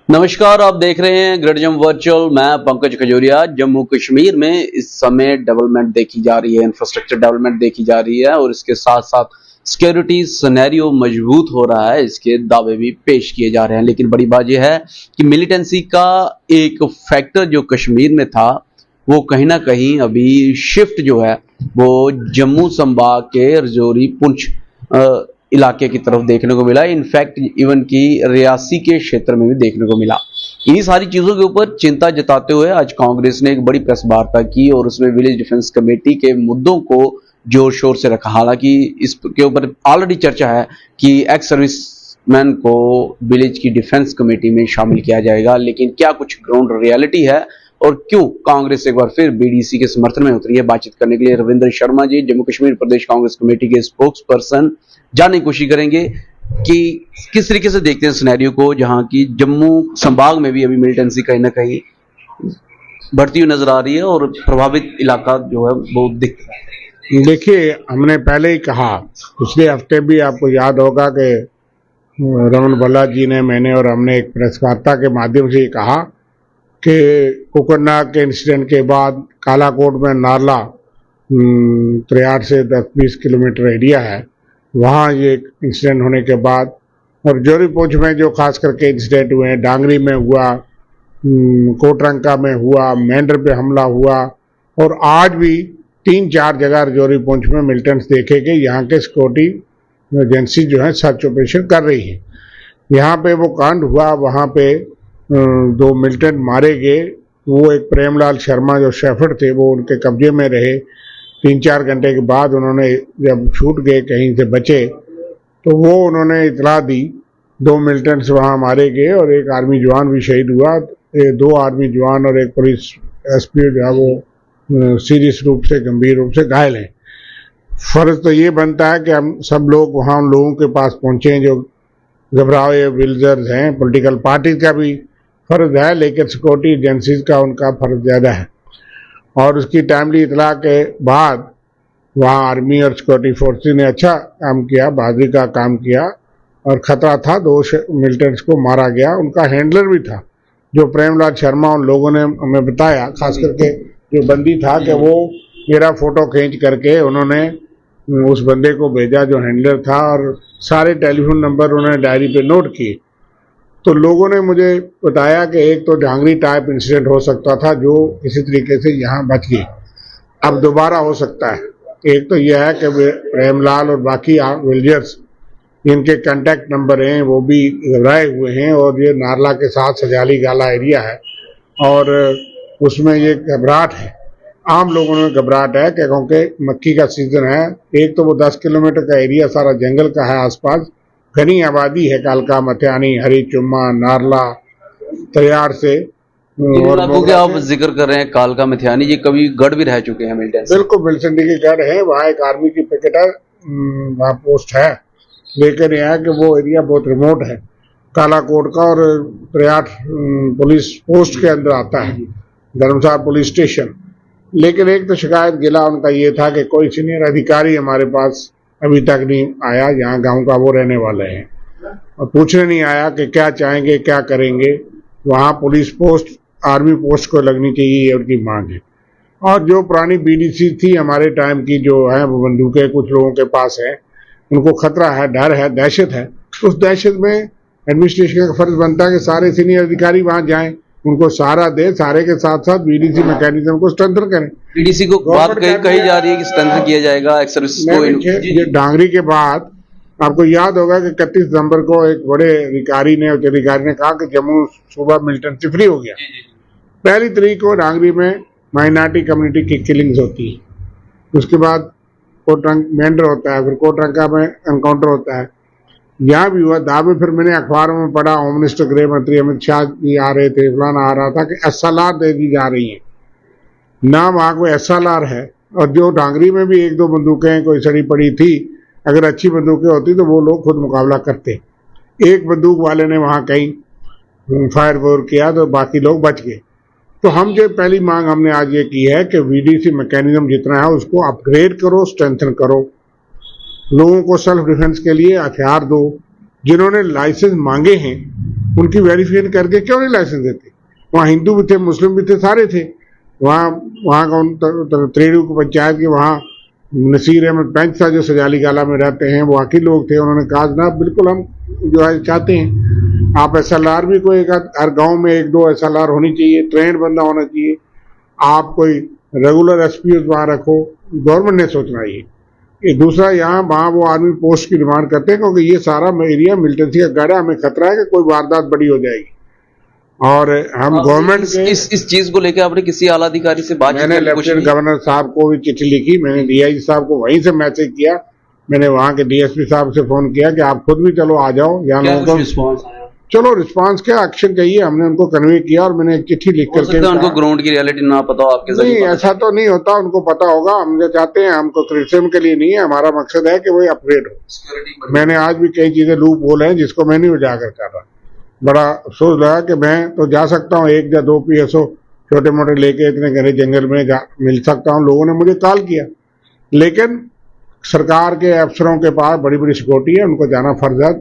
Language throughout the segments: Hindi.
नमस्कार, आप देख रहे हैं ग्रेडजम वर्चुअल। मैं पंकज खजूरिया। जम्मू कश्मीर में इस समय डेवलपमेंट देखी जा रही है, इंफ्रास्ट्रक्चर डेवलपमेंट देखी जा रही है और इसके साथ साथ सिक्योरिटी सिनेरियो मजबूत हो रहा है, इसके दावे भी पेश किए जा रहे हैं। लेकिन बड़ी बात यह है कि मिलिटेंसी का एक फैक्टर जो कश्मीर में था वो कहीं ना कहीं अभी शिफ्ट जो है वो जम्मू संभाग के रजौरी पुंछ इलाके की तरफ देखने को मिला। इनफैक्ट इवन की रियासी के क्षेत्र में भी देखने को मिला। इन्हीं सारी चीजों के ऊपर चिंता जताते हुए आज कांग्रेस ने एक बड़ी प्रेस वार्ता की और उसमें विलेज डिफेंस कमेटी के मुद्दों को जोर शोर से रखा। हालांकि इसके ऊपर ऑलरेडी चर्चा है कि एक्स सर्विसमैन को विलेज की डिफेंस कमेटी में शामिल किया जाएगा, लेकिन क्या कुछ ग्राउंड रियलिटी है और क्यों कांग्रेस एक बार फिर बीडीसी के समर्थन में उतरी है, बातचीत करने के लिए रविंद्र शर्मा जी, जम्मू कश्मीर प्रदेश कांग्रेस कमेटी के स्पोक्स पर्सन, जानने की कोशिश करेंगे कि किस तरीके से देखते हैं सिनेरियो को, जहां की जम्मू संभाग में भी अभी मिलिटेंसी कहीं ना कहीं बढ़ती हुई नजर आ रही है और प्रभावित इलाका जो है वो दिख रहा है। देखिए, हमने पहले ही कहा, पिछले हफ्ते भी आपको याद होगा कि रमन भल्ला जी ने, मैंने और हमने एक प्रेस वार्ता के माध्यम से कहा कि कोकरनाग के इंसिडेंट के बाद कालाकोट में नारला 63 से 10-20 किलोमीटर एरिया है, वहाँ ये इंसिडेंट होने के बाद और जोरी पुंछ में जो खास करके इंसिडेंट हुए हैं, डांगरी में हुआ, कोटरंका में हुआ, मेंढर पे हमला हुआ और आज भी 3-4 जगह रजौरी पुंछ में मिलिटेंट्स देखे गए। यहाँ के सिक्योरिटी एजेंसी जो है सर्च ऑपरेशन कर रही है। यहाँ पे वो कांड हुआ, वहाँ पे 2 मिलिटेंट मारे गए। वो एक प्रेमलाल शर्मा जो शेफर्ड थे वो उनके कब्जे में रहे। 3-4 घंटे के बाद उन्होंने जब छूट गए, कहीं से बचे, तो वो उन्होंने इतला दी। 2 मिलिटेंट्स वहाँ मारे गए और एक आर्मी जवान भी शहीद हुआ। 2 आर्मी जवान और एक पुलिस एसपी जो है वो सीरियस रूप से, गंभीर रूप से घायल हैं। फर्ज तो ये बनता है कि हम सब लोग वहाँ उन लोगों के पास पहुँचें जो घबराए विल्जर्स हैं। पॉलिटिकल पार्टी का भी फर्ज है, लेकिन सिक्योरिटी एजेंसीज का उनका फर्ज ज़्यादा है। और उसकी टाइमली इतला के बाद वहाँ आर्मी और सिक्योरिटी फोर्सेस ने अच्छा काम किया, बहादुरी का काम किया और ख़तरा था। 2 मिलिटेंट्स को मारा गया। उनका हैंडलर भी था जो प्रेमलाल शर्मा, उन लोगों ने हमें बताया, खास करके जो बंदी था, कि वो मेरा फ़ोटो खींच करके उन्होंने उस बंदे को भेजा जो हैंडलर था और सारे टेलीफोन नंबर उन्होंने डायरी पे नोट किए। तो लोगों ने मुझे बताया कि एक तो डांगरी टाइप इंसिडेंट हो सकता था जो इसी तरीके से यहाँ बच गए, अब दोबारा हो सकता है। एक तो यह है कि प्रेमलाल और बाकी विल्जर्स, इनके कांटेक्ट नंबर हैं, वो भी घबराए हुए हैं और ये नारला के साथ सजाली गाला एरिया है और उसमें ये घबराहट है। आम लोगों में घबराहट है क्योंकि मक्की का सीजन है। एक तो वो 10 किलोमीटर का एरिया सारा जंगल का है, आसपास घनी आबादी है, कालका, मथियानी, हरी चुम्मा, नारला, तैयार से। और आप जिक्र कर रहे हैं कालका मथियानी, ये कभी गढ़ भी रह चुके हैं मिलिटेंट्स। बिल्कुल, मिलिटेंट के गढ़ है, वहाँ एक आर्मी की पिकेटर वहाँ पोस्ट है, लेकिन यह है कि वो एरिया बहुत रिमोट है, कालाकोट का और प्रयाग पुलिस पोस्ट के अंदर आता है, धर्मशाला पुलिस स्टेशन। लेकिन एक तो शिकायत गिला उनका ये था कि कोई सीनियर अधिकारी हमारे पास अभी तक नहीं आया, यहाँ गांव का वो रहने वाले हैं, और पूछने नहीं आया कि क्या चाहेंगे, क्या करेंगे। वहाँ पुलिस पोस्ट, आर्मी पोस्ट को लगनी चाहिए, ये उनकी मांग है। और जो पुरानी बीडीसी थी हमारे टाइम की, जो है वो बंदूकें कुछ लोगों के पास है, उनको खतरा है, डर है, दहशत है। उस दहशत में एडमिनिस्ट्रेशन का फर्ज बनता है कि सारे सीनियर अधिकारी वहाँ जाएं, उनको सहारा दे, सारे के साथ साथ बीडीसी मैकेनिज्म को स्ट्रेंथन करें। बीडीसी को बात कही जा रही है कि स्ट्रेंथन किया जाएगा एक्स सर्विस को। ये डांगरी के बाद आपको याद होगा कि 31 दिसंबर को एक बड़े अधिकारी ने, उच्च अधिकारी ने कहा कि जम्मू सूबा मिलिटेंसी फ्री हो गया। 1 तारीख को डांगरी में माइनॉरिटी कम्युनिटी की किलिंग्स होती है, उसके बाद मेंढर होता है, फिर कोटरंका में एनकाउंटर होता है। यहाँ भी हुआ दावे, फिर मैंने अखबारों में पढ़ा, होम मिनिस्टर गृह मंत्री अमित शाह जी आ रहे थे, फलाना आ रहा था कि SLR दे दी जा रही है ना, वहाँ कोई SLR है। और जो डांगरी में भी 1-2 बंदूकें कोई सड़ी पड़ी थी, अगर अच्छी बंदूकें होती तो वो लोग खुद मुकाबला करते। एक बंदूक वाले ने वहाँ कहीं फायर वोर किया तो बाकी लोग बच गए। तो हम जो पहली मांग हमने आज ये की है कि बीडीसी मैकेनिज्म जितना है उसको अपग्रेड करो, स्ट्रेंथन करो, लोगों को सेल्फ डिफेंस के लिए हथियार दो। जिन्होंने लाइसेंस मांगे हैं उनकी वेरिफिकेशन करके क्यों नहीं लाइसेंस देते? वहाँ हिंदू भी थे, मुस्लिम भी थे, सारे थे। वहाँ वहाँ का त्रेड़ू की पंचायत के वहाँ नसीर अहमद पंच था जो सजाली गाला में रहते हैं, वो वहाँ लोग थे। उन्होंने कहा जनाब बिल्कुल हम जो है चाहते हैं आप SLR भी कोई हर गांव में 1-2 SLR होनी चाहिए, ट्रेंड बंदा होना चाहिए, आप कोई रेगुलर SP वहाँ रखो। गवर्नमेंट ने सोचना ये दूसरा, यहाँ वहाँ वो आर्मी पोस्ट की डिमांड करते हैं क्योंकि ये सारा एरिया मिलिटेंसी का गढ़ है, हमें खतरा है कि कोई वारदात बड़ी हो जाएगी। और हम गवर्नमेंट के इस चीज को लेकर आपने किसी आला अधिकारी से बात? मैंने लेफ्टिनेंट गवर्नर साहब को भी चिट्ठी लिखी, मैंने DIG साहब को वहीं से मैसेज किया, मैंने वहाँ के DSP साहब से फोन किया कि आप खुद भी चलो आ जाओ यहाँ लोगों को। चलो रिस्पांस क्या, एक्शन चाहिए, हमने उनको कन्वे किया और मैंने एक चिट्ठी लिख करके उनको ग्राउंड की रियलिटी ना पता हो आपके? नहीं, ऐसा तो नहीं होता, उनको पता होगा। हम जो चाहते हैं, हमको क्रिटिसिज्म के लिए नहीं है, हमारा मकसद है कि वो अपग्रेड हो। मैंने आज भी कई चीजें लूप होल हैं जिसको मैं नहीं उजागर कर रहा। बड़ा अफसोस लगा कि मैं तो जा सकता हूँ 1 या 2 PSO छोटे मोटे लेके इतने घने जंगल में मिल सकता हूँ, लोगों ने मुझे कॉल किया, लेकिन सरकार के अफसरों के पास बड़ी बड़ी सिक्योरिटी है, उनको जाना फर्ज है,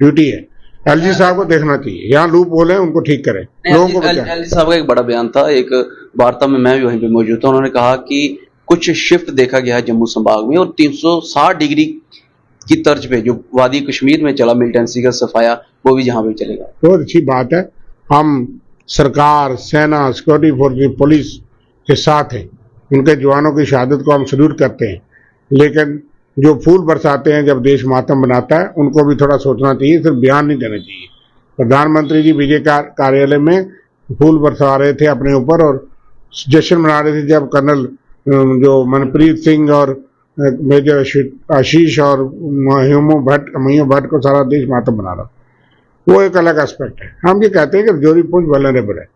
ड्यूटी है। LG साहब को देखना चाहिए, यहाँ लूप होल है, उनको ठीक करें, लोगों को बचाएं। LG साहब का एक बड़ा बयान था, एक वार्ता में मैं भी वहीं पे मौजूद था। उन्होंने कहा कि कुछ शिफ्ट देखा गया है जम्मू संभाग में और 360 डिग्री की तर्ज पे जो वादी कश्मीर में चला मिलिटेंसी का सफाया, वो भी जहाँ पे चलेगा। बहुत अच्छी बात है। हम सरकार, सेना, सिक्योरिटी फोर्स, पुलिस के साथ हैं, उनके जवानों की शहादत को हम सल्यूट करते हैं, लेकिन जो फूल बरसाते हैं जब देश मातम बनाता है, उनको भी थोड़ा सोचना चाहिए, सिर्फ बयान नहीं देना चाहिए। प्रधानमंत्री जी विजय कार्यालय में फूल बरसा रहे थे अपने ऊपर और जश्न मना रहे थे जब कर्नल जो मनप्रीत सिंह और मेजर आशीष और मयूम भट्ट को सारा देश मातम बना रहा, वो एक अलग एस्पेक्ट है। हम ये कहते हैं कि रजौरी पुंछ वल्नरेबल है।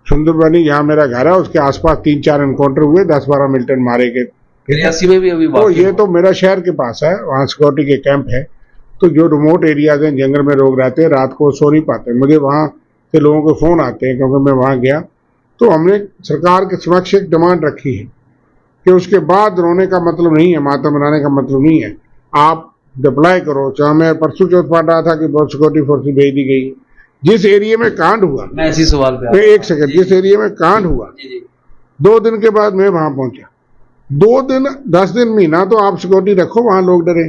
सुंदरबनी यहाँ मेरा घर है, उसके आसपास 3-4 एनकाउंटर हुए, 10-12 मिलिटेंट मारे गए। में भी अभी तो ये तो मेरा शहर के पास है, वहाँ सिक्योरिटी के कैंप है। तो जो रिमोट एरियाज हैं, जंगल में लोग रहते हैं, रात को सो नहीं पाते, मुझे वहाँ से लोगों के फोन आते हैं क्योंकि मैं वहाँ गया। तो हमने सरकार के समक्ष एक डिमांड रखी है कि उसके बाद रोने का मतलब नहीं है, मातम बनाने का मतलब नहीं है, आप डिप्लॉय करो। चाहे मैं परसों चौथ पढ़ रहा था कि बहुत सिक्योरिटी फोर्सेज भेज दी गई। जिस एरिया में कांड हुआ, मैं इसी सवाल पे 1 सेकंड, जिस एरिया में कांड हुआ 2 दिन के बाद मैं वहां पहुंचा, 2 दिन 10 दिन महीना तो आप सिक्योरिटी रखो, वहां लोग डरे।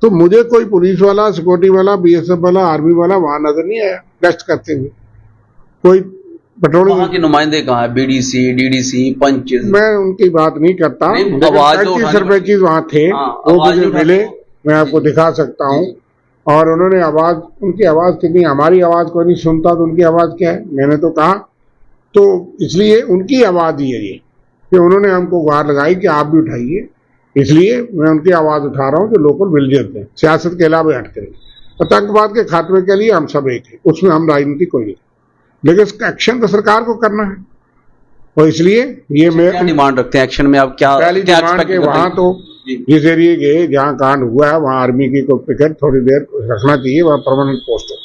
तो मुझे कोई पुलिस वाला, सिक्योरिटी वाला, BSF वाला, आर्मी वाला वहां नजर नहीं आया गश्त करते हुए। कोई पेट्रोलिंग, वहां के नुमाइंदे कहाँ है? BDC, DDC, पंच? मैं उनकी बात नहीं करता, सरपंच वहां थे, वो मुझे मिले, मैं आपको दिखा सकता हूँ। और उन्होंने आवाज, उनकी आवाज कितनी, हमारी आवाज कोई नहीं सुनता तो उनकी आवाज क्या है? मैंने तो कहा, तो इसलिए उनकी आवाज ही है ये कि उन्होंने हमको गुहार लगाई कि आप भी उठाइए, इसलिए मैं उनकी आवाज उठा रहा हूँ जो लोकल विलेजर्स हैं, सियासत के अलावा हट करें। आतंकवाद के खात्मे के लिए हम सब एक है, उसमें हम राजनीति कोई नहीं, लेकिन इसका एक्शन तो सरकार को करना है। और इसलिए ये मैं डिमांड रखते हैं एक्शन में, आप क्या पहली डिमांड के वहां तो जिस एरिया के जहाँ कांड हुआ है वहाँ आर्मी की कोई पिकेट थोड़ी देर रखना चाहिए, वहाँ परमानेंट पोस्ट हो,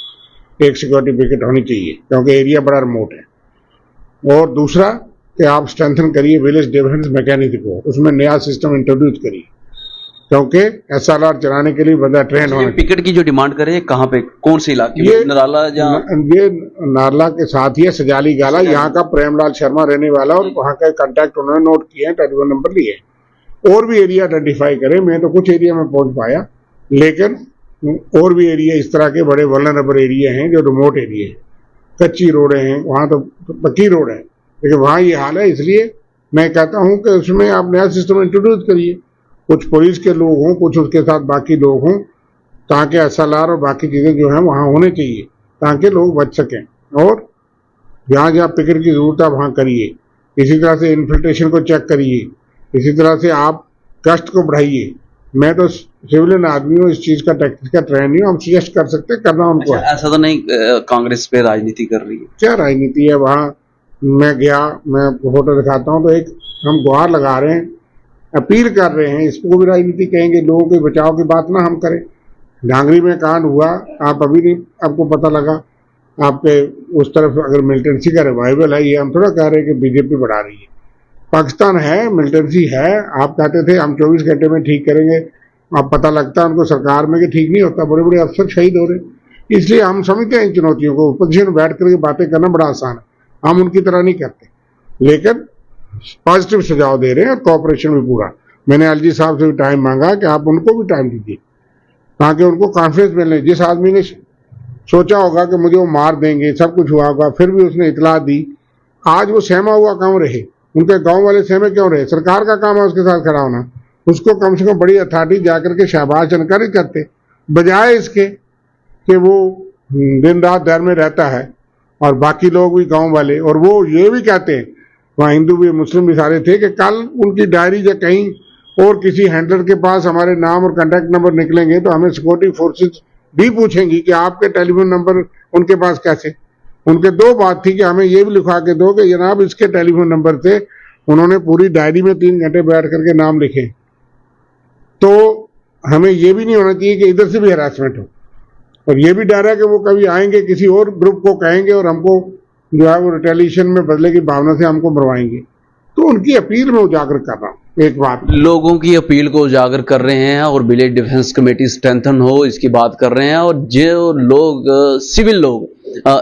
एक सिक्योरिटी पिकेट होनी चाहिए क्योंकि एरिया बड़ा रिमोट है। और दूसरा कि आप स्ट्रेंथन करिए विलेज डिफेंस मैकेनिज्म को, उसमें नया सिस्टम इंट्रोड्यूस करिए क्योंकि SLR चलाने के लिए बंदा ट्रेन होना। पिकेट की जो डिमांड करे कहाँ पे, कौन से इलाके में? नराला? ये नारला के साथ ही है, सजाली गाला, यहाँ का प्रेमलाल शर्मा रहने वाला, और वहाँ का कॉन्टैक्ट उन्होंने नोट किए हैं, टेलीफोन नंबर लिए। और भी एरिया आइडेंटिफाई करें, मैं तो कुछ एरिया में पहुंच पाया, लेकिन और भी एरिया इस तरह के बड़े वल्नरेबल एरिया हैं जो रिमोट एरिया है, कच्ची रोडें हैं, वहाँ तो पक्की रोड है, लेकिन वहाँ ये हाल है। इसलिए मैं कहता हूँ कि उसमें आप नया सिस्टम इंट्रोड्यूस करिए, कुछ पुलिस के लोग हों, कुछ उसके साथ बाकी लोग हों, ताकि SLR और बाकी चीज़ें जो हैं वहाँ होने चाहिए ताकि लोग बच सकें। और जहाँ जहाँ पिकेट की ज़रूरत है वहाँ करिए। इसी तरह से इन्फिल्ट्रेशन को चेक करिए, इसी तरह से आप गश्त को बढ़ाइए। मैं तो सिविलियन आदमी हूँ, इस चीज़ का टेक्निक का ट्रेन नहीं हूँ, हम सजेस्ट कर सकते, करना हमको। ऐसा तो नहीं कांग्रेस पे राजनीति कर रही है? क्या राजनीति है? वहाँ मैं गया, मैं फोटो दिखाता हूँ, तो एक हम गुहार लगा रहे हैं, अपील कर रहे हैं, इसको भी राजनीति कहेंगे? लोगों के बचाव की बात ना हम करें। डांगरी में कांड हुआ, आप अभी नहीं आपको पता लगा, आपके उस तरफ अगर मिलिटेंसी का रिवाइवल है, ये हम थोड़ा कह रहे हैं कि BJP बढ़ा रही है। पाकिस्तान है, मिलिटेंसी है, आप कहते थे हम 24 घंटे में ठीक करेंगे, अब पता लगता है उनको सरकार में कि ठीक नहीं होता, बड़े बड़े अफसर शहीद हो रहे। इसलिए हम समझते हैं इन चुनौतियों को। पोजीशन में बैठ करके बातें करना बड़ा आसान है, हम उनकी तरह नहीं करते, लेकिन पॉजिटिव सुझाव दे रहे हैं और कोऑपरेशन भी पूरा। मैंने एलजी साहब से भी टाइम मांगा कि आप उनको भी टाइम दीजिए ताकि उनको कॉन्फिडेंस मिलने। जिस आदमी ने सोचा होगा कि मुझे वो मार देंगे, सब कुछ हुआ होगा, फिर भी उसने इतला दी, आज वो सहमा हुआ क्यों रहे? उनके गांव वाले सहमे क्यों रहे? सरकार का काम है उसके साथ खड़ा होना। उसको कम से कम बड़ी अथॉरिटी जाकर के शाबाश इनकरेज करते, बजाय इसके कि वो दिन रात डर में रहता है और बाकी लोग भी गांव वाले, और वो ये भी कहते हैं, वहाँ हिंदू भी मुस्लिम भी सारे थे, कि कल उनकी डायरी या कहीं और किसी हैंडलर के पास हमारे नाम और कॉन्टैक्ट नंबर निकलेंगे तो हमें सिक्योरिटी फोर्सेस भी पूछेंगी कि आपके टेलीफोन नंबर उनके पास कैसे। उनके दो बात थी कि हमें ये भी लिखवा के दो कि जनाब इसके टेलीफोन नंबर से उन्होंने पूरी डायरी में 3 घंटे बैठ करके नाम लिखे। तो हमें ये भी नहीं होना चाहिए कि इधर से भी हरासमेंट हो, और ये भी डर है कि वो कभी आएंगे किसी और ग्रुप को कहेंगे और हमको जो है वो रिटेलिएशन में बदले की भावना से हमको मरवाएंगे। तो उनकी अपील में उजागर कर रहा हूँ। एक बात, लोगों की अपील को उजागर कर रहे हैं और विलेज डिफेंस कमेटी स्ट्रेंथन हो इसकी बात कर रहे हैं। और जो लोग सिविल लोग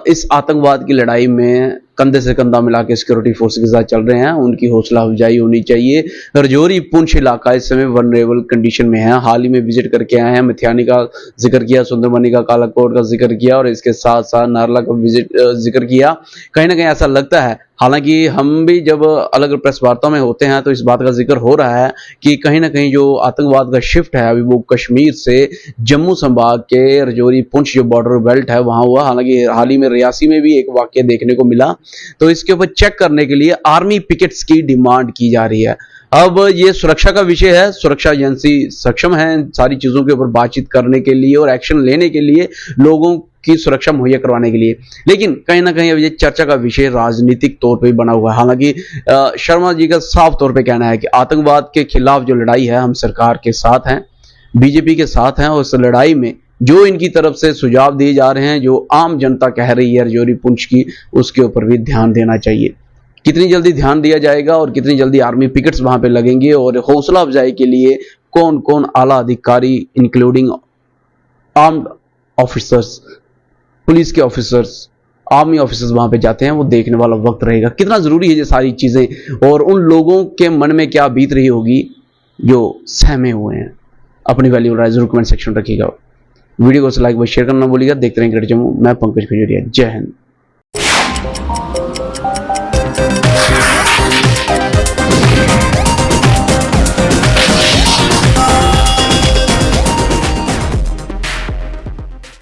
इस आतंकवाद की लड़ाई में कंधे से कंधा मिला के सिक्योरिटी फोर्स के साथ चल रहे हैं, उनकी हौसला अफजाई होनी चाहिए। रजौरी पुंछ इलाका इस समय वनरेबल कंडीशन में है। हाल ही में विजिट करके आए हैं, मिथियानी का जिक्र किया, सुंदरबनी का, कालाकोट का जिक्र किया और इसके साथ साथ नारला का जिक्र किया। कहीं ना कहीं ऐसा लगता है, हालांकि हम भी जब अलग प्रेस वार्ताओं में होते हैं तो इस बात का जिक्र हो रहा है कि कहीं ना कहीं जो आतंकवाद का शिफ्ट है अभी वो कश्मीर से जम्मू संभाग के रजौरी पुंछ जो बॉर्डर बेल्ट है वहां हुआ। हालांकि हाल ही में रियासी में भी एक वाकया देखने को मिला, तो इसके ऊपर चेक करने के लिए आर्मी पिकेट्स की डिमांड की जा रही है। अब ये सुरक्षा का विषय है, सुरक्षा एजेंसी सक्षम है इन सारी चीजों के ऊपर बातचीत करने के लिए और एक्शन लेने के लिए, लोगों की सुरक्षा मुहैया करवाने के लिए। लेकिन कहीं ना कहीं अब ये चर्चा का विषय राजनीतिक तौर पे बना हुआ है। हालांकि शर्मा जी का साफ तौर पे कहना है कि आतंकवाद के खिलाफ जो लड़ाई है हम सरकार के साथ हैं, बीजेपी के साथ हैं, और उस लड़ाई में जो इनकी तरफ से सुझाव दिए जा रहे हैं, जो आम जनता कह रही है रजौरी पुंछ की, उसके ऊपर भी ध्यान देना चाहिए। कितनी जल्दी ध्यान दिया जाएगा और कितनी जल्दी आर्मी पिकेट्स वहां पे लगेंगे और हौसला अफजाई के लिए कौन कौन आला अधिकारी इंक्लूडिंग आर्म्ड ऑफिसर्स, पुलिस के ऑफिसर्स, आर्मी ऑफिसर्स वहां पे जाते हैं, वो देखने वाला वक्त रहेगा। कितना जरूरी है ये सारी चीजें और उन लोगों के मन में क्या बीत रही होगी जो सहमे हुए हैं। अपनी वैल्यू राय जरूर कमेंट सेक्शन रखिएगा। वीडियो को लाइक व शेयर करना भूलिएगा। देखते रहें ग्रेट जम्मू। मैं पंकज खजूरिया। जय हिंद।